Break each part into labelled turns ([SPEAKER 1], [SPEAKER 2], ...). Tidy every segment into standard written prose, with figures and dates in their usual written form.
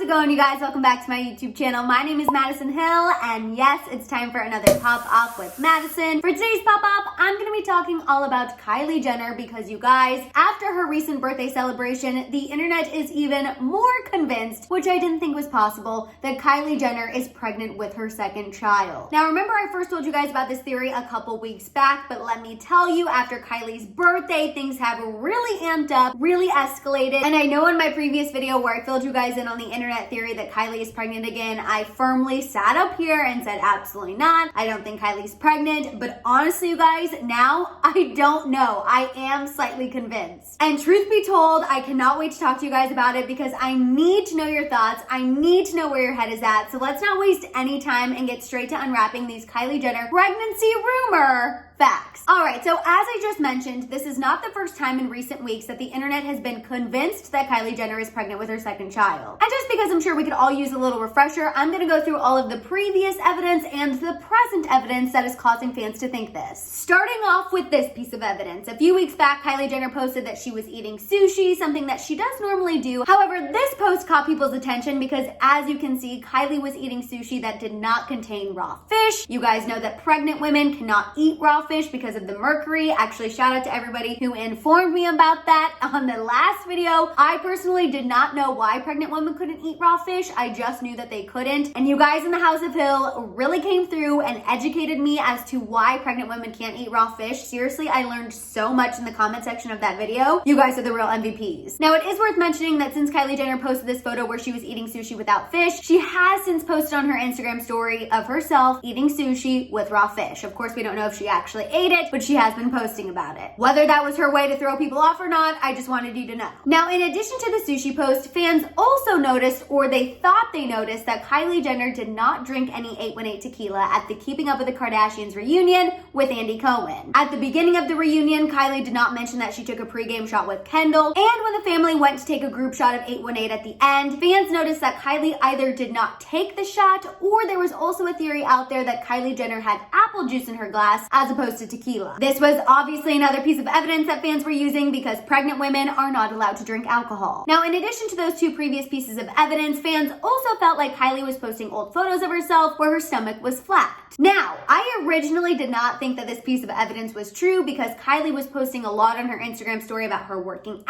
[SPEAKER 1] going, you guys? Welcome back to my YouTube channel. My name is Madison Hill, and yes, it's time for another pop-up with Madison. For today's pop-up, I'm going to be talking all about Kylie Jenner because, you guys, after her recent birthday celebration, the internet is even more convinced, which I didn't think was possible, that Kylie Jenner is pregnant with her second child. Now, remember I first told you guys about this theory a couple weeks back, but let me tell you, after Kylie's birthday, things have really amped up, really escalated, and I know in my previous video where I filled you guys in on the internet theory that Kylie is pregnant again, I firmly sat up here and said absolutely not. I don't think Kylie's pregnant, but honestly, you guys, now I don't know. I am slightly convinced. And truth be told, I cannot wait to talk to you guys about it because I need to know your thoughts. I need to know where your head is at. So let's not waste any time and get straight to unwrapping these Kylie Jenner pregnancy rumor facts. All right, so as I just mentioned, this is not the first time in recent weeks that the internet has been convinced that Kylie Jenner is pregnant with her second child. And just because I'm sure we could all use a little refresher, I'm gonna go through all of the previous evidence and the present evidence that is causing fans to think this. Starting off with this piece of evidence. A few weeks back, Kylie Jenner posted that she was eating sushi, something that she does normally do. However, this post caught people's attention because, as you can see, Kylie was eating sushi that did not contain raw fish. You guys know that pregnant women cannot eat raw fish because of the mercury. Actually, shout out to everybody who informed me about that on the last video. I personally did not know why pregnant women couldn't eat raw fish. I just knew that they couldn't. And you guys in the House of Hill really came through and educated me as to why pregnant women can't eat raw fish. Seriously, I learned so much in the comment section of that video. You guys are the real MVPs. Now, it is worth mentioning that since Kylie Jenner posted this photo where she was eating sushi without fish, she has since posted on her Instagram story of herself eating sushi with raw fish. Of course, we don't know if she actually ate it, but she has been posting about it. Whether that was her way to throw people off or not, I just wanted you to know. Now, in addition to the sushi post, fans also noticed, or they thought they noticed, that Kylie Jenner did not drink any 818 tequila at the Keeping Up with the Kardashians reunion with Andy Cohen. At the beginning of the reunion, Kylie did not mention that she took a pregame shot with Kendall, and when the family went to take a group shot of 818 at the end, fans noticed that Kylie either did not take the shot, or there was also a theory out there that Kylie Jenner had apple juice in her glass as opposed to tequila. This was obviously another piece of evidence that fans were using because pregnant women are not allowed to drink alcohol. Now, in addition to those two previous pieces of evidence, fans also felt like Kylie was posting old photos of herself where her stomach was flat. Now, I originally did not think that this piece of evidence was true because Kylie was posting a lot on her Instagram story about her working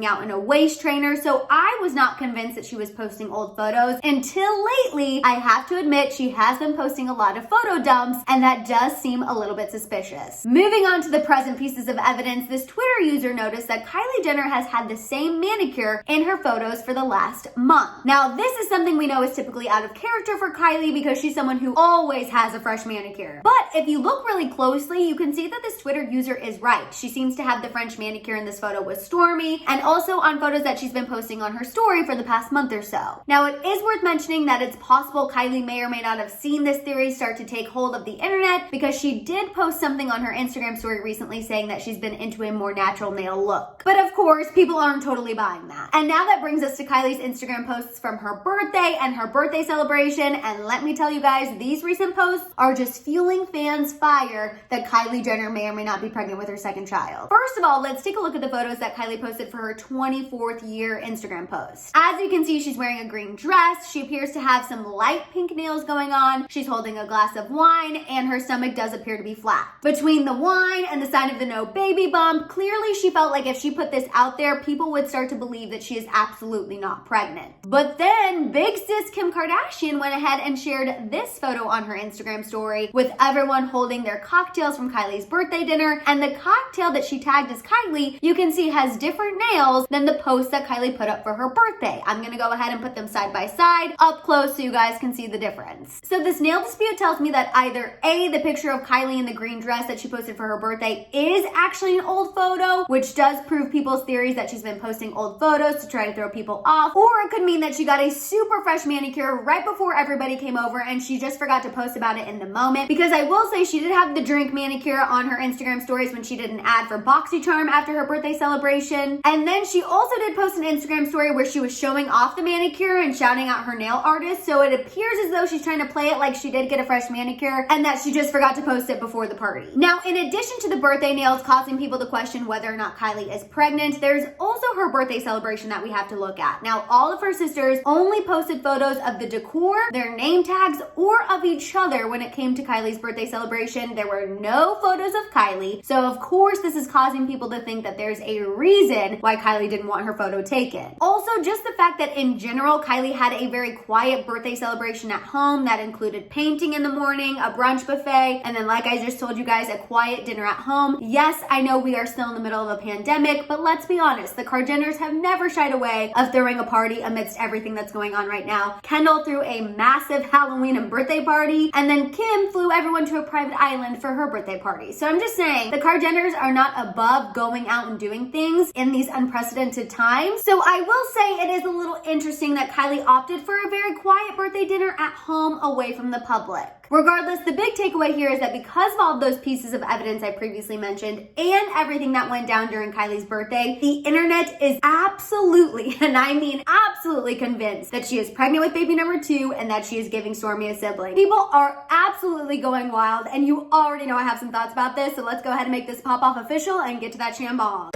[SPEAKER 1] out in a waist trainer, so I was not convinced that she was posting old photos until lately. I have to admit, she has been posting a lot of photo dumps, and that does seem a little bit suspicious. Moving on to the present pieces of evidence, this Twitter user noticed that Kylie Jenner has had the same manicure in her photos for the last month. Now, this is something we know is typically out of character for Kylie because she's someone who always has a fresh manicure. But if you look really closely, you can see that this Twitter user is right. She seems to have the French manicure in this photo with Stormy, and also on photos that she's been posting on her story for the past month or so. Now, it is worth mentioning that it's possible Kylie may or may not have seen this theory start to take hold of the internet because she did post something on her Instagram story recently saying that she's been into a more natural male look. But of course, people aren't totally buying that. And now that brings us to Kylie's Instagram posts from her birthday and her birthday celebration, and let me tell you guys, these recent posts are just fueling fans' fire that Kylie Jenner may or may not be pregnant with her second child. First of all, let's take a look at the photos that Kylie posted for her 24th year Instagram post. As you can see, she's wearing a green dress. She appears to have some light pink nails going on. She's holding a glass of wine, and her stomach does appear to be flat. Between the wine and the sign of the no baby bump, clearly she felt like if she put this out there, people would start to believe that she is absolutely not pregnant. But then big sis Kim Kardashian went ahead and shared this photo on her Instagram story with everyone holding their cocktails from Kylie's birthday dinner, and the cocktail that she tagged as Kylie, you can see has different nails than the post that Kylie put up for her birthday. I'm gonna go ahead and put them side by side up close so you guys can see the difference. So this nail dispute tells me that either A, the picture of Kylie in the green dress that she posted for her birthday is actually an old photo, which does prove people's theories that she's been posting old photos to try to throw people off, or it could mean that she got a super fresh manicure right before everybody came over and she just forgot to post about it in the moment. Because I will say she did have the drink manicure on her Instagram stories when she did an ad for BoxyCharm after her birthday celebration. And then she also did post an Instagram story where she was showing off the manicure and shouting out her nail artist, so it appears as though she's trying to play it like she did get a fresh manicure and that she just forgot to post it before before the party. Now, in addition to the birthday nails causing people to question whether or not Kylie is pregnant, there's also her birthday celebration that we have to look at. Now, all of her sisters only posted photos of the decor, their name tags, or of each other when it came to Kylie's birthday celebration. There were no photos of Kylie, so of course this is causing people to think that there's a reason why Kylie didn't want her photo taken. Also, just the fact that in general, Kylie had a very quiet birthday celebration at home that included painting in the morning, a brunch buffet, and then like I just told you guys, a quiet dinner at home. Yes, I know we are still in the middle of a pandemic, but let's be honest, the Kardashians have never shied away of throwing a party amidst everything that's going on right now. Kendall threw a massive Halloween and birthday party, and then Kim flew everyone to a private island for her birthday party. So I'm just saying, the Kardashians are not above going out and doing things in these unprecedented times. So I will say it is a little interesting that Kylie opted for a very quiet birthday dinner at home away from the public. Regardless, the big takeaway here is that because of all those pieces of evidence I previously mentioned and everything that went down during Kylie's birthday, the internet is absolutely, and I mean absolutely, convinced that she is pregnant with baby number 2 and that she is giving Stormi a sibling. People are absolutely going wild, and you already know I have some thoughts about this, so let's go ahead and make this pop off official and get to that shambong.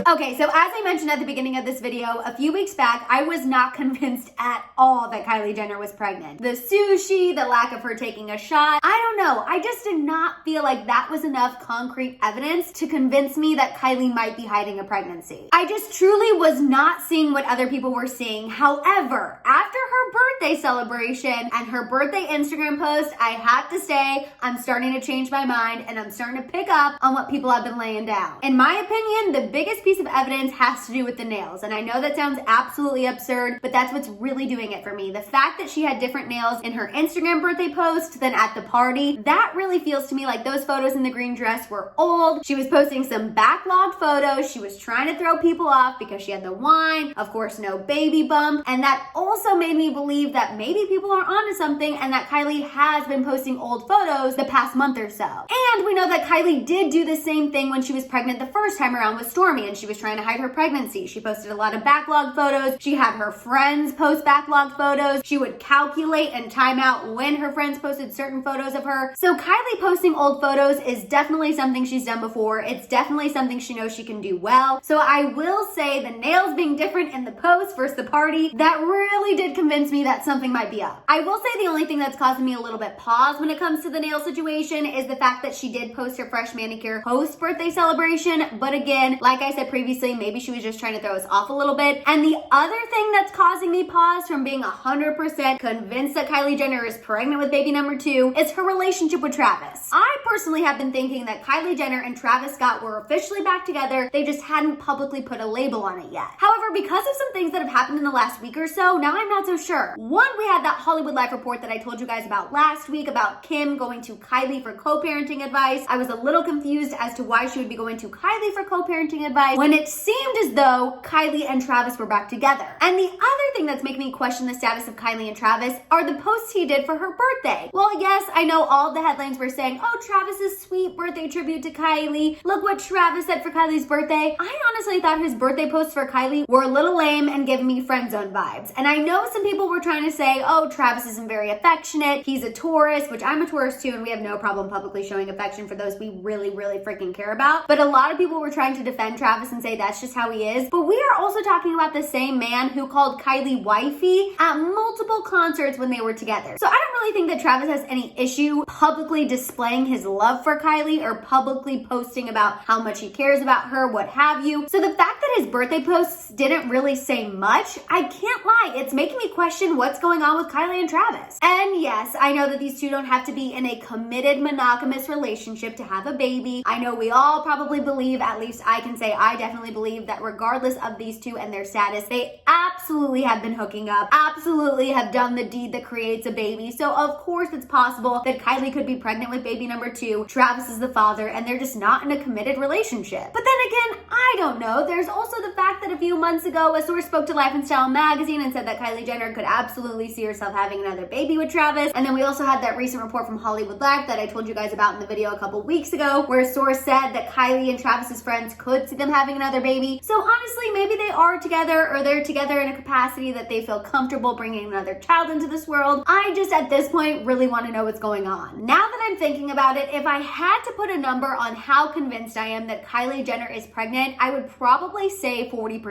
[SPEAKER 1] Okay, so as I mentioned at the beginning of this video, a few weeks back, I was not convinced at all that Kylie Jenner was pregnant. The sushi, the lack of her taking a shot, I don't know. I just did not feel like that was enough concrete evidence to convince me that Kylie might be hiding a pregnancy. I just truly was not seeing what other people were seeing. However, after her birthday celebration and her birthday Instagram post, I have to say, I'm starting to change my mind and I'm starting to pick up on what people have been laying down. In my opinion, the biggest piece of evidence has to do with the nails. And I know that sounds absolutely absurd, but that's what's really doing it for me. The fact that she had different nails in her Instagram birthday post than at the party, that really feels to me like those photos in the green dress were old. She was posting some backlogged photos. She was trying to throw people off because she had the wine, of course, no baby bump. And that also made me believe that maybe people are onto something and that Kylie has been posting old photos the past month or so. And we know that Kylie did do the same thing when she was pregnant the first time around with Stormi, and she was trying to hide her pregnancy. She posted a lot of backlog photos. She had her friends post backlog photos. She would calculate and time out when her friends posted certain photos of her. So Kylie posting old photos is definitely something she's done before. It's definitely something she knows she can do well. So I will say the nails being different in the post versus the party, that really did convince me that something might be up. I will say the only thing that's causing me a little bit pause when it comes to the nail situation is the fact that she did post her fresh manicure post birthday celebration. But again, like I said previously, maybe she was just trying to throw us off a little bit. And the other thing that's causing me pause from being 100% convinced that Kylie Jenner is pregnant with baby number 2 is her relationship with Travis. I personally have been thinking that Kylie Jenner and Travis Scott were officially back together. They just hadn't publicly put a label on it yet. However, because of some things that have happened in the last week or so, now I'm not so sure. One, we had that Hollywood Life report that I told you guys about last week about Kim going to Kylie for co-parenting advice. I was a little confused as to why she would be going to Kylie for co-parenting advice when it seemed as though Kylie and Travis were back together. And the other thing that's making me question the status of Kylie and Travis are the posts he did for her birthday. Well, yes, I know all of the headlines were saying, oh, Travis's sweet birthday tribute to Kylie. Look what Travis said for Kylie's birthday. I honestly thought his birthday posts for Kylie were a little lame and giving me friend zone vibes. And I know some people were trying to say, oh, Travis isn't very affectionate. He's a Taurus, which I'm a Taurus too, and we have no problem publicly showing affection for those we really, really freaking care about. But a lot of people were trying to defend Travis and say that's just how he is. But we are also talking about the same man who called Kylie wifey at multiple concerts when they were together. So I don't really think that Travis has any issue publicly displaying his love for Kylie or publicly posting about how much he cares about her, what have you. So the fact that his birthday posts didn't really say much, I can't lie, it's making me question what's going on with Kylie and Travis. And yes, I know that these two don't have to be in a committed monogamous relationship to have a baby. I know we all probably believe, at least I can say I definitely believe that regardless of these two and their status, they absolutely have been hooking up, absolutely have done the deed that creates a baby. So of course it's possible that Kylie could be pregnant with baby number 2, Travis is the father, and they're just not in a committed relationship. But then again, I don't know. There's also the fact that a few months ago, a source spoke to Life and Style magazine and said that Kylie Jenner could absolutely see herself having another baby with Travis. And then we also had that recent report from Hollywood Life that I told you guys about in the video a couple weeks ago, where a source said that Kylie and Travis's friends could see them having another baby. So honestly, maybe they are together, or they're together in a capacity that they feel comfortable bringing another child into this world. I just, at this point, really want to know what's going on. Now that I'm thinking about it, if I had to put a number on how convinced I am that Kylie Jenner is pregnant, I would probably say 40%.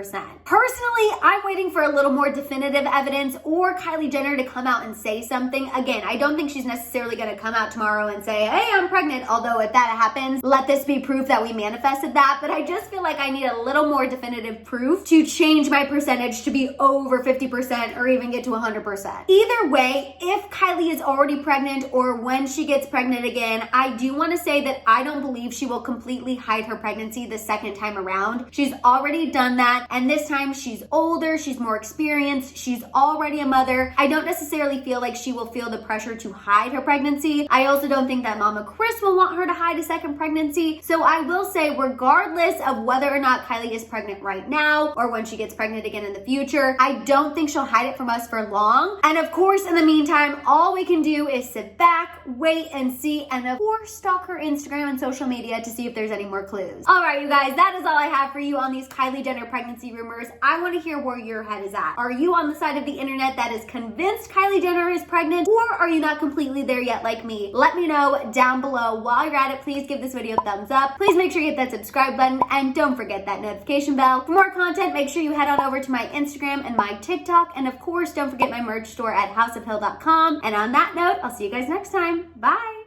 [SPEAKER 1] Personally, I'm waiting for a little more definitive evidence or Kylie Jenner to come out and say something. Again, I don't think she's necessarily going to come out tomorrow and say, hey, I'm pregnant. Although if that happens, let this be proof that we manifested that. But I just feel like I need a little more definitive proof to change my percentage to be over 50% or even get to 100%. Either way, if Kylie is already pregnant or when she gets pregnant again, I do want to say that I don't believe she will completely hide her pregnancy the second time around. She's already done that, and this time she's older, she's more experienced, she's already a mother. I don't necessarily feel like she will feel the pressure to hide her pregnancy. I also don't think that Mama Chris will want her to hide a second pregnancy. So I will say, regardless of whether or not Kylie is pregnant right now or when she gets pregnant again in the future, I don't think she'll hide it from us for long. And of course, in the meantime, all we can do is sit back, wait and see, and of course stalk her Instagram and social media to see if there's any more clues. All right, you guys, that is all I have for you on these Kylie Jenner pregnancy rumors. I want to hear where your head is at. Are you on the side of the internet that is convinced Kylie Jenner is pregnant, or are you not completely there yet like me? Let me know down below. While you're at it, please give this video a thumbs up. Please make sure you hit that subscribe button, and don't forget that notification bell. For more content, make sure you head on over to my Instagram and my TikTok, and of course, don't forget my merch store at houseofhill.com. And on that note, I'll see you guys next time. Bye!